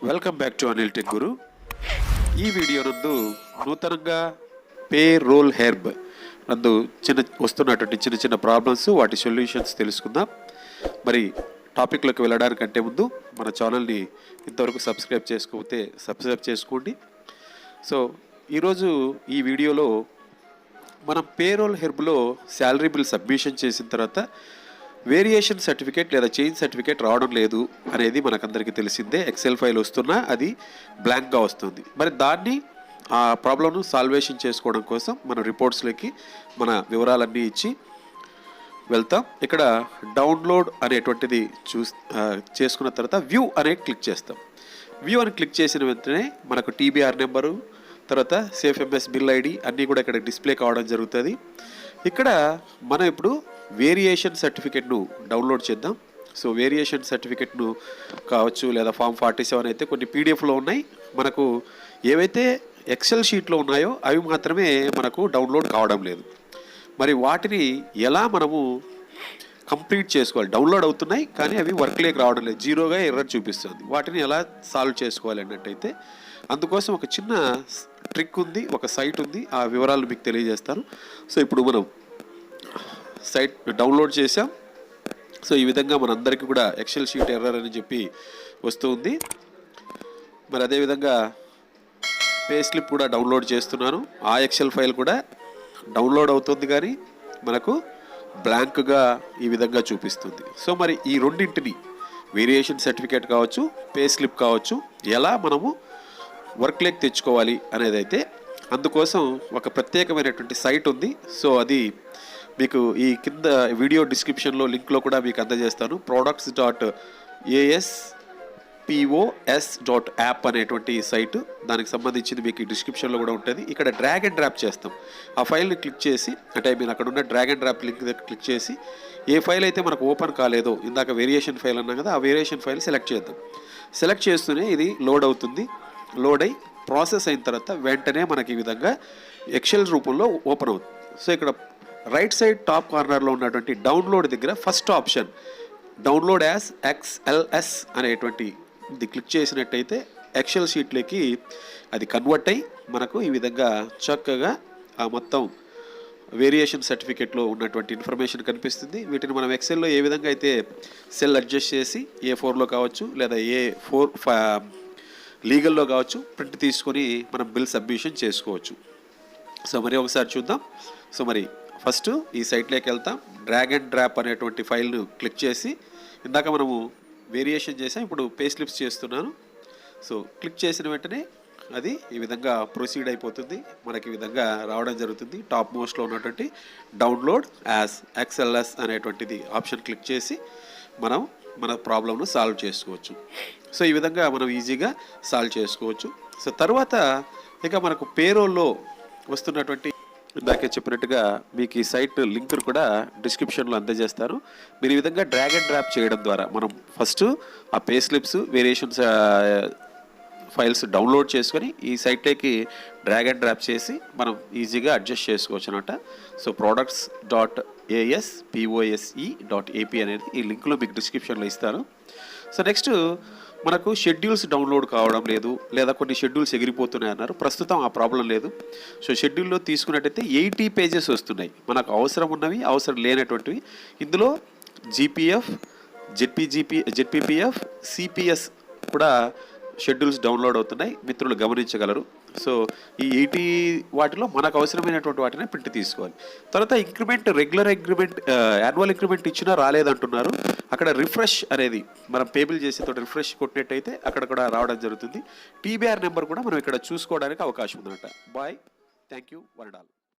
Welcome back to Anil Tech Guru. ఈ video నందు నూతనంగా పేరోల్ హెర్బ్ నందు వస్తున్నటువంటి చిన్న చిన్న ప్రాబ్లమ్స్, వాటి సొల్యూషన్స్ తెలుసుకుందాం. మరి టాపిక్లోకి వెళ్ళడానికంటే ముందు మన ఛానల్ని ఇంతవరకు సబ్స్క్రైబ్ చేసుకోకపోతే సబ్స్క్రైబ్ చేసుకోండి. సో ఈరోజు ఈ వీడియోలో మనం పేరోల్ హెర్బ్లో శాలరీ బిల్ సబ్మిషన్ చేసిన తర్వాత వేరియేషన్ సర్టిఫికేట్ లేదా చేంజ్ సర్టిఫికేట్ రావడం లేదు అనేది మనకందరికీ తెలిసిందే. ఎక్సెల్ ఫైల్ వస్తున్నా అది బ్లాంక్గా వస్తుంది. మరి దాన్ని ఆ ప్రాబ్లమ్ను సాల్వేషన్ చేసుకోవడం కోసం మన రిపోర్ట్స్లోకి మన వివరాలన్నీ ఇచ్చి వెళ్తాం. ఇక్కడ డౌన్లోడ్ అనేటువంటిది చేసుకున్న తర్వాత వ్యూ అనేది క్లిక్ చేస్తాం. వ్యూ అని క్లిక్ చేసిన వెంటనే మనకు టీబీఆర్ నెంబరు, తర్వాత సేఫ్ ఎంఎస్ బిల్ ఐడి అన్నీ కూడా ఇక్కడ డిస్ప్లే కావడం జరుగుతుంది. ఇక్కడ మనం ఇప్పుడు వేరియేషన్ సర్టిఫికేట్ను డౌన్లోడ్ చేద్దాం. సో వేరియేషన్ సర్టిఫికేట్ను కావచ్చు లేదా ఫామ్ 47 అయితే కొన్ని పీడిఎఫ్లో ఉన్నాయి. మనకు ఏవైతే ఎక్సెల్ షీట్లో ఉన్నాయో అవి మాత్రమే మనకు డౌన్లోడ్ కావడం లేదు. మరి వాటిని ఎలా మనము కంప్లీట్ చేసుకోవాలి? డౌన్లోడ్ అవుతున్నాయి కానీ అవి వర్క్లోకి రావడం లేదు, జీరోగా ఎర్రర్ చూపిస్తుంది. వాటిని ఎలా సాల్వ్ చేసుకోవాలి అన్నట్టయితే అందుకోసం ఒక చిన్న ట్రిక్ ఉంది, ఒక సైట్ ఉంది. ఆ వివరాలు మీకు తెలియజేస్తాను. సో ఇప్పుడు మనం సైట్ డౌన్లోడ్ చేసాం. సో ఈ విధంగా మనందరికీ కూడా ఎక్సెల్ షీట్ ఎర్రర్ అని చెప్పి వస్తుంది. మరి అదేవిధంగా పే స్లిప్ కూడా డౌన్లోడ్ చేస్తున్నాను. ఆ ఎక్సెల్ ఫైల్ కూడా డౌన్లోడ్ అవుతుంది కానీ మనకు బ్లాంక్గా ఈ విధంగా చూపిస్తుంది. సో మరి ఈ రెండింటిని వేరియేషన్ సర్టిఫికేట్ కావచ్చు, పే స్లిప్ కావచ్చు, ఎలా మనము వర్క్లోకి తెచ్చుకోవాలి అనేది అయితే అందుకోసం ఒక ప్రత్యేకమైనటువంటి సైట్ ఉంది. సో అది మీకు ఈ కింద వీడియో డిస్క్రిప్షన్లో లింక్లో కూడా మీకు అందజేస్తాను. products.aspos.app అనేటువంటి సైటు, దానికి సంబంధించింది మీకు ఈ డిస్క్రిప్షన్లో కూడా ఉంటుంది. ఇక్కడ డ్రాగ్ అండ్ డ్రాప్ చేస్తాం. ఆ ఫైల్ని క్లిక్ చేసి, అంటే మీరు అక్కడ ఉన్న డ్రాగ్ అండ్ డ్రాప్ లింక్ దగ్గర క్లిక్ చేసి ఏ ఫైల్ అయితే మనకు ఓపెన్ కాలేదో, ఇందాక వేరియేషన్ ఫైల్ అన్నాం కదా, ఆ వేరియేషన్ ఫైల్ సెలెక్ట్ చేద్దాం. సెలెక్ట్ చేస్తూనే ఇది లోడ్ అవుతుంది. లోడ్ అయి ప్రాసెస్ అయిన తర్వాత వెంటనే మనకి ఈ విధంగా ఎక్సెల్ రూపంలో ఓపెన్ అవుతుంది. సో ఇక్కడ రైట్ సైడ్ టాప్ కార్నర్లో ఉన్నటువంటి డౌన్లోడ్ దగ్గర first option download as XLS అనేటువంటి ఇది క్లిక్ చేసినట్టయితే ఎక్సెల్ షీట్లోకి అది కన్వర్ట్ అయ్యి మనకు ఈ విధంగా చక్కగా ఆ మొత్తం వేరియేషన్ సర్టిఫికేట్లో ఉన్నటువంటి ఇన్ఫర్మేషన్ కనిపిస్తుంది. వీటిని మనం ఎక్సెల్లో ఏ విధంగా అయితే సెల్ అడ్జస్ట్ చేసి A4లో కావచ్చు లేదా A4 లీగల్లో కావచ్చు ప్రింట్ తీసుకొని మనం బిల్ సబ్మిషన్ చేసుకోవచ్చు. సో మరి ఒకసారి చూద్దాం. సో మరి ఫస్ట్ ఈ సైట్లోకి వెళ్తాం. డ్రాగ్ అండ్ డ్రాప్ అనేటువంటి ఫైల్ను క్లిక్ చేసి, ఇందాక మనము వేరియేషన్ చేసాం, ఇప్పుడు పే స్లిప్స్ చేస్తున్నాను. సో క్లిక్ చేసిన వెంటనే అది ఈ విధంగా ప్రొసీడ్ అయిపోతుంది. మనకి ఈ విధంగా రావడం జరుగుతుంది. టాప్ మోస్ట్లో ఉన్నటువంటి డౌన్లోడ్ యాజ్ XLS అనేటువంటిది ఆప్షన్ క్లిక్ చేసి మనం మన ప్రాబ్లమ్ను సాల్వ్ చేసుకోవచ్చు. సో ఈ విధంగా మనం ఈజీగా సాల్వ్ చేసుకోవచ్చు. సో తర్వాత ఇక మనకు పేరోల్లో వస్తున్నటువంటి, ఇందాకే చెప్పినట్టుగా మీకు ఈ సైట్ లింక్ కూడా డిస్క్రిప్షన్లో అందజేస్తారు. మీరు ఈ విధంగా డ్రాగ్ అండ్ డ్రాప్ చేయడం ద్వారా మనం ఫస్ట్ ఆ pay slips, variations files download చేసుకొని ఈ సైట్లోకి డ్రాగ్ అండ్ డ్రాప్ చేసి మనం ఈజీగా అడ్జస్ట్ చేసుకోవచ్చు అనమాట. సో products.aspos.ap అనేది ఈ లింక్లో మీకు డిస్క్రిప్షన్లో ఇస్తాను. సో నెక్స్ట్ మనకు షెడ్యూల్స్ డౌన్లోడ్ కావడం లేదు, లేదా కొన్ని షెడ్యూల్స్ ఎగిరిపోతున్నాయి అన్నారు. ప్రస్తుతం ఆ ప్రాబ్లం లేదు. సో షెడ్యూల్లో తీసుకున్నట్టయితే 80 పేజెస్ వస్తున్నాయి. మనకు అవసరం ఉన్నవి, అవసరం లేనటువంటివి. ఇందులో GPF, ZPPF, CPS కూడా షెడ్యూల్స్ డౌన్లోడ్ అవుతున్నాయి, మిత్రులు గమనించగలరు. సో ఈ 80 వాటిలో మనకు అవసరమైనటువంటి వాటిని ప్రింట్ తీసుకోవాలి. తర్వాత increment, regular increment, annual increment ఇచ్చినా రాలేదంటున్నారు. అక్కడ రిఫ్రెష్ అనేది మనం పేబుల్ చేసే తోటి రిఫ్రెష్ కొట్టినట్టయితే అక్కడ కూడా రావడం జరుగుతుంది. టీబీఆర్ నెంబర్ కూడా మనం ఇక్కడ చూసుకోవడానికి అవకాశం ఉందన్నమాట. Bye, thank you, one and all.